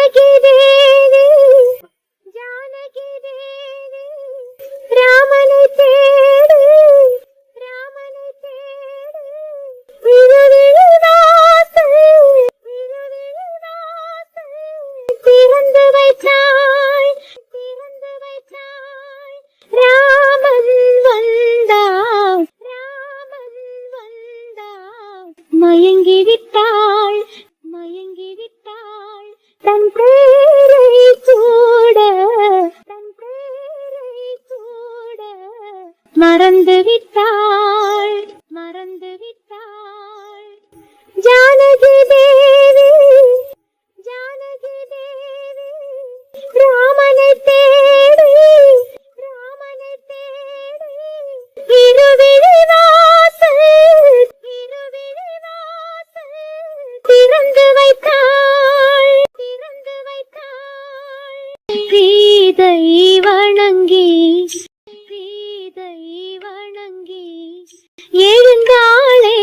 ஜானகி தேவி ஜானகி தேவி ராமனை தேடி ராமனை தேடி திருவிழிவாசல் திறந்து வைத்தாய் திறந்து வைத்தாய் ராமன் வந்தார் ராமன் வந்தார் மயங்கி விட்டாள் மயங்கி விட்டாள் தன் பேரை கூட தன் பேரை கூட மறந்து விட்டாள் மறந்து விட்டாள் ஜானகி தேவி ஜானகி தேவி ராமனை தேடி ராமனை தேடி இருவிழிவாசல் இருவிழிவாசல் திறந்து வைத்தாள் திறந்து வைத்தாள் சீதை வணங்கி சீதை வணங்கி எழுந்தாளே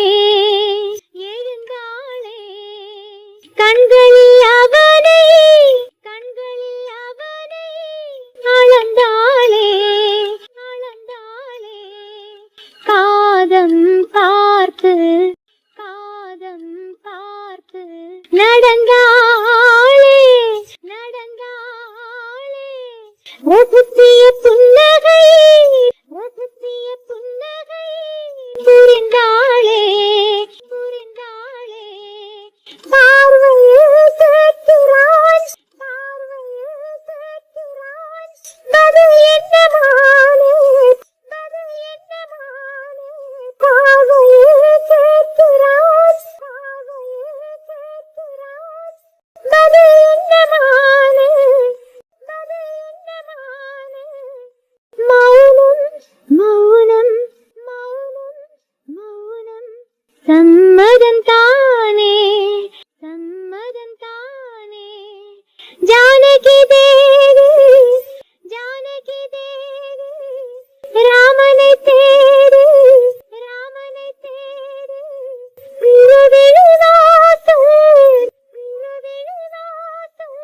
எழுந்தாளே கண்களில் அவனை கண்களில் அவனை அளந்தாளே அளந்தாளே காதம் பார்த்து காதம் பார்த்து நடந்தாளே நடந்தாளே ரசித்திய புன்னகை ரசித்திய புன்னகை புரிந்தாளே புரிந்தாளே பார்வையில் சேர்க்கிறான் பார்வையில் சேர்க்கிறான் பதில் என்னமானே பதில் என்னமானே பார்வையில் சேர்க்கிறான் பார்வையில் சேர்க்கிறான் பதில் என்னமானே பதில் என்னமானே மௌனம் மௌனம் மௌனம் மௌனம் சம்மதம் தானே சம்மதம் தானே ஜானகி தேவி ஜானகி தேவி ராமனை தேடி ராமனை தேடி இருவிழிவாசல் இருவிழிவாசல்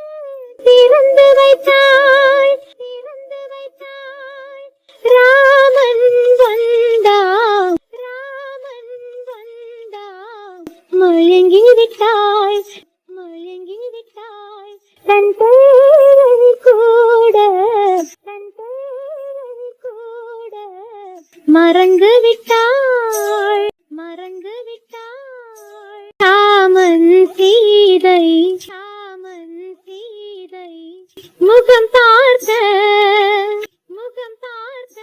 திறந்து வைத்தாள் திறந்து வைத்தாள் ராமன் வந்தார் ராமன் வந்தார் மயங்கி விட்டாள் மயங்கி விட்டாள் தன் பேரை கூட தன் பேரை கூட மறந்து விட்டாள் மறந்து விட்டாள் ராமன் சீதை ராமன் சீதை முகம் பார்த்த முகம் பார்த்த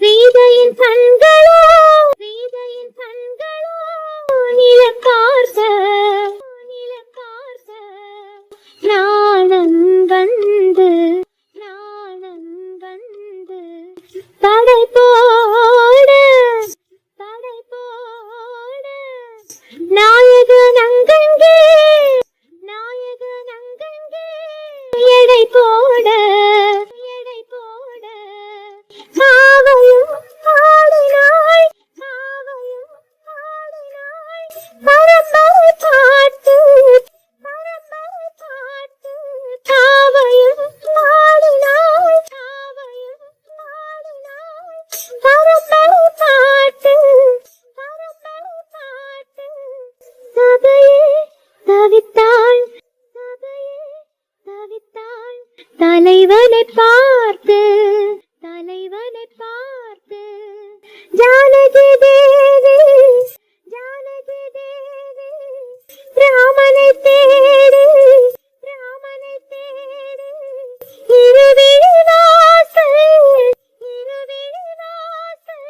சீதையின் கண்களோ சீதையின் கண்களோ நிலம் பார்த்த நிலம் பார்த்த நாணம் வந்து நாணம் வந்து தடை போட தடை போட நாயகன் அங்கங்கே நாயகன் அங்கங்கே எடை போட எடை போட காவையும் ஆடினாய் காவையும் ஆடினாய் பரம்பரை பாட்டு பரம்பரை பாட்டு காவையும் ஆடினாய் காவையும் ஆடினாய் பரம்பரை பாட்டு பரம்பரை பாட்டு சபையே தவித்தாள் சபையே தவித்தாள் தலைவனை பார்த்து தலைவனை பார்த்து ஜானகி தேவி ஜானகி தேவி ராமனை தேடி ராமனை தேடி இருவிழிவாசல் இருவிழிவாசல்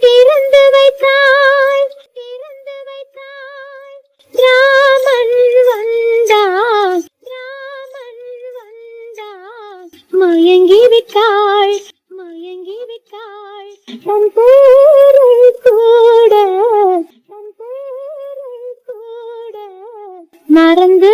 திறந்து வைத்தாள் திறந்து வைத்தாள் ராமன் வந்தார் ராமன் வந்தார் மயங்கி விட்டாள் மயங்கி விட்டாள் தன் பேரை கூட தன் பேரை கூட மறந்து